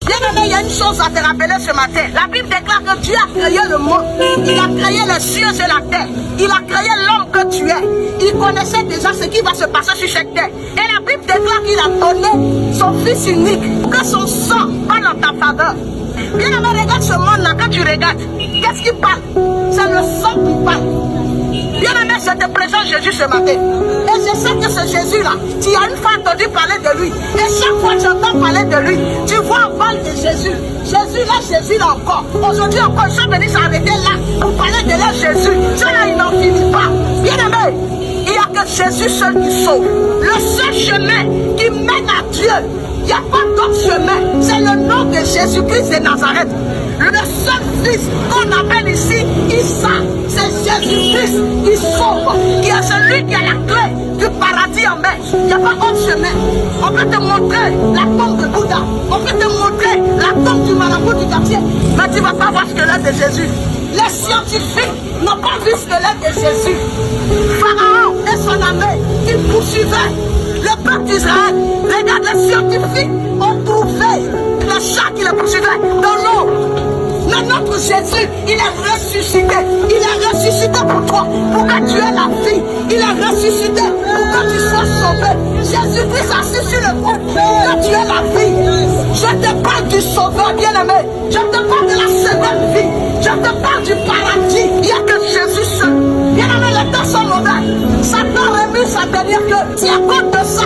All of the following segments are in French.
Bien-aimé, il y a une chose à te rappeler ce matin. La Bible déclare que Dieu a créé le monde. Il a créé les cieux et la terre. Il a créé l'homme que tu es. Il connaissait déjà ce qui va se passer sur cette terre. Et la Bible déclare qu'il a donné son Fils unique pour que son sang parle en ta faveur. Bien-aimé, regarde ce monde-là. Quand tu regardes, qu'est-ce qui parle? C'est le sang qui parle. Bien-aimé, je te présente Jésus ce matin. Et je sais que ce Jésus-là, tu as une fois entendu parler de lui. Et chaque fois que tu entends parler de lui, tu vois on parle de Jésus. Jésus là encore. Aujourd'hui encore, ils sont venus s'arrêter là pour parler de leur Jésus. Cela, il n'en finit pas. Bien-aimé, il n'y a que Jésus seul qui sauve. Le seul chemin qui mène à Dieu. Il n'y a pas d'autre chemin. C'est le nom de Jésus-Christ de Nazareth. Le seul fils qu'on appelle ici Issa, c'est Jésus-Christ qui sauve, qui est celui qui a la clé du paradis en main. Il n'y a pas autre chemin. On peut te montrer la tombe de Bouddha, on peut te montrer la tombe du marabout du quartier, mais tu ne vas pas voir ce squelette de Jésus. Les scientifiques n'ont pas vu ce squelette de Jésus. Pharaon et son armée, ils poursuivaient le peuple d'Israël. Regarde, les scientifiques ont trouvé le chat qui le poursuivait dans l'eau. Mais notre Jésus, il est ressuscité. Il est ressuscité pour toi, pour que tu aies la vie. Il est ressuscité pour que tu sois sauvé. Jésus-Christ assis sur le trône pour que tu aies la vie. Je te parle du sauveur bien-aimé. Je te parle de la seconde vie. Je te parle du paradis. Il n'y a que Jésus seul. Bien-aimé, les temps sont mauvais. Satan remue sa dernière queue. C'est à cause de ça.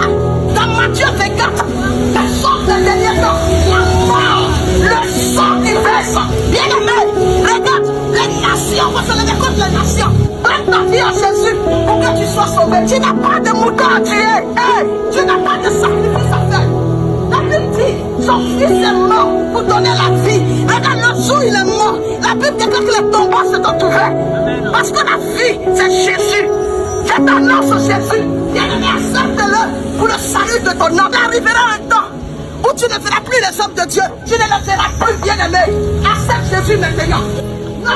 Dans Matthieu 24, la sorte de dernier temps, la mort, le sang qui verse. Bien-aimé, regarde, les nations, on va se lever contre les nations. Prends ta vie en Jésus pour que tu sois sauvé. Tu n'as pas de mouton à tuer. Hey, tu n'as pas de sacrifice à faire. La Bible dit, son fils est mort pour donner la vie. Regarde, le jour il est mort. La Bible déclare que les tombeaux se sont ouverts. Parce que la vie, c'est Jésus. Je t'annonce Jésus. Bien-aimé, accepte-le pour le salut de ton âme. Il arrivera un temps où tu ne feras plus les hommes de Dieu. Tu ne les feras plus, bien-aimé. Accepte Jésus maintenant. Non,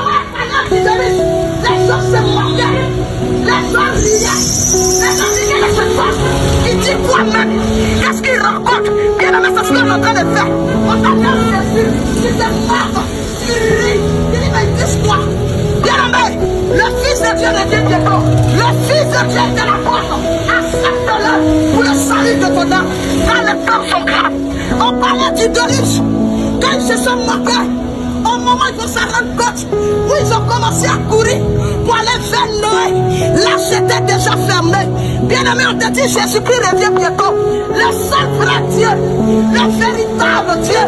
les gens se moquaient. Les gens riaient. Les gens riaient de cette femme. Il dit quoi même? Qu'est-ce qu'il rencontre? Bien-aimé, c'est ce qu'on est en train de faire. On t'annonce Jésus. Tu te marres. Tu ris. Il dit, mais dis-toi. Bien-aimé, le Fils de Dieu revient bientôt. Le Fils de Dieu est de la porte. Accepte-le pour le salut de ton âme. Quand les temps sont graves, on parlait du riche. Quand ils se sont moqués, au moment où ils vont s'en rendre compte, où ils ont commencé à courir pour aller vers Noé, là c'était déjà fermé. Bien-aimé, on te dit Jésus-Christ revient bientôt. Le seul vrai Dieu, le véritable Dieu.